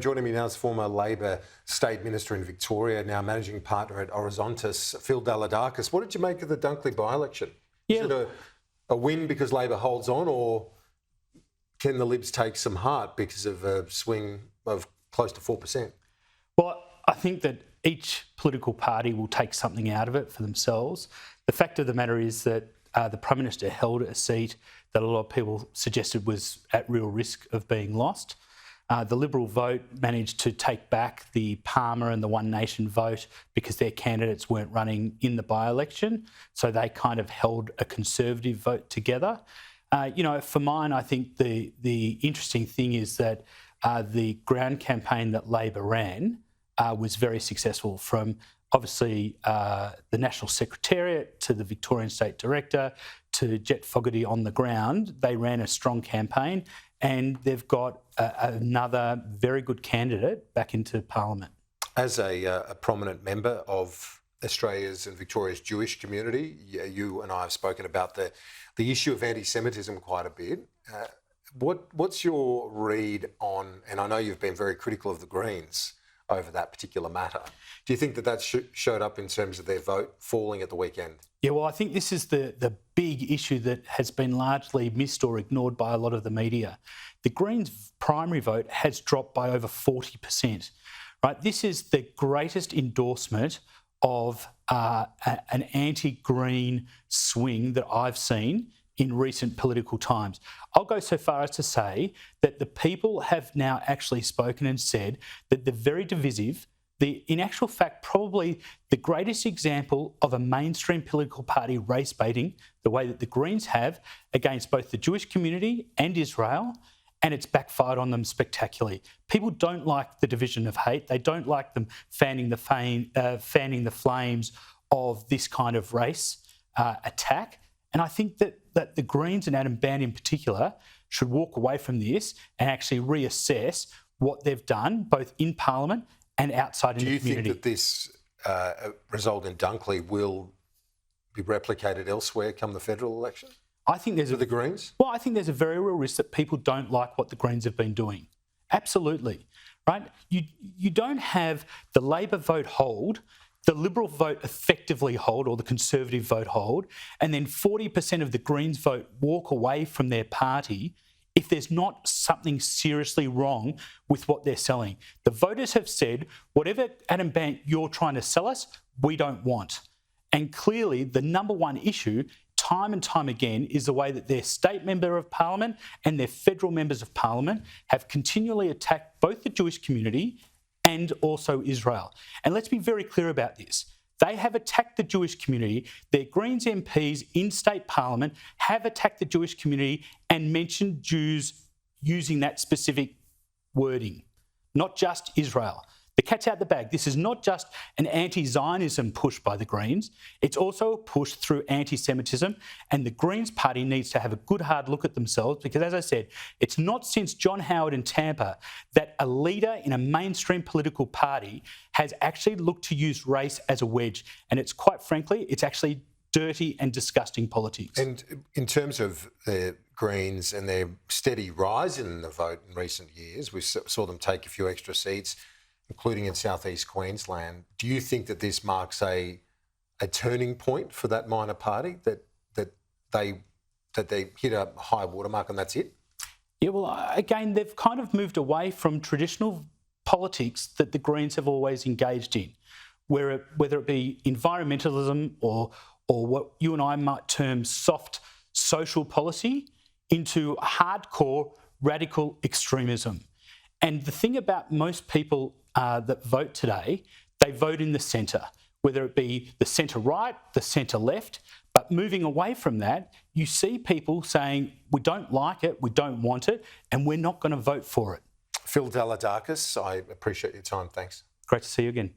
Joining me now is former Labor State Minister in Victoria, now managing partner at Orizontas, Phil Dalidakis. What did you make of the Dunkley by-election? Yeah. Is it a win because Labor holds on, or can the Libs take some heart because of a swing of close to 4%? Well, I think that each political party will take something out of it for themselves. The fact of the matter is that the Prime Minister held a seat that a lot of people suggested was at real risk of being lost. The Liberal vote managed to take back the Palmer and the One Nation vote because their candidates weren't running in the by-election. So they kind of held a Conservative vote together. For mine, I think the interesting thing is that the ground campaign that Labor ran was very successful, from obviously the National Secretariat to the Victorian State Director to Jet Fogarty on the ground. They ran a strong campaign, and they've got another very good candidate back into Parliament. As a prominent member of Australia's and Victoria's Jewish community, you and I have spoken about the issue of anti-Semitism quite a bit. What's your read on, and I know you've been very critical of the Greens over that particular matter. Do you think that showed up in terms of their vote falling at the weekend? Yeah, well, I think this is the big issue that has been largely missed or ignored by a lot of the media. The Greens' primary vote has dropped by over 40%. Right, this is the greatest endorsement of an anti-Green swing that I've seen in recent political times. I'll go so far as to say that the people have now actually spoken and said that they're very divisive. In actual fact, probably the greatest example of a mainstream political party race baiting, the way that the Greens have, against both the Jewish community and Israel, and it's backfired on them spectacularly. People don't like the division of hate. They don't like them fanning the flames of this kind of race attack. And I think that the Greens and Adam Bandt in particular should walk away from this and actually reassess what they've done, both in Parliament and outside in the community. Do you think that this result in Dunkley will be replicated elsewhere come the federal election? I think there's the Greens? Well, I think there's a very real risk that people don't like what the Greens have been doing. Absolutely, right? You don't have the Labor vote hold, the Liberal vote effectively hold, or the Conservative vote hold, and then 40% of the Greens vote walk away from their party if there's not something seriously wrong with what they're selling. The voters have said, whatever Adam Bandt you're trying to sell us, we don't want. And clearly the number one issue, time and time again, is the way that their state member of Parliament and their federal members of Parliament have continually attacked both the Jewish community and also Israel. And let's be very clear about this. They have attacked the Jewish community. Their Greens MPs in state parliament have attacked the Jewish community and mentioned Jews using that specific wording, not just Israel. The cat's out the bag. This is not just an anti-Zionism push by the Greens. It's also a push through anti-Semitism, and the Greens party needs to have a good hard look at themselves because, as I said, it's not since John Howard in Tampa that a leader in a mainstream political party has actually looked to use race as a wedge. And it's quite frankly, it's actually dirty and disgusting politics. And in terms of the Greens and their steady rise in the vote in recent years, we saw them take a few extra seats, including in southeast Queensland. Do you think that this marks a turning point for that minor party, that they hit a high watermark and that's it? Yeah, well, again, they've kind of moved away from traditional politics that the Greens have always engaged in, whether it be environmentalism or what you and I might term soft social policy, into hardcore radical extremism. And the thing about most people that vote today, they vote in the centre, whether it be the centre-right, the centre-left. But moving away from that, you see people saying, we don't like it, we don't want it, and we're not going to vote for it. Phil Dalidakis, I appreciate your time. Thanks. Great to see you again.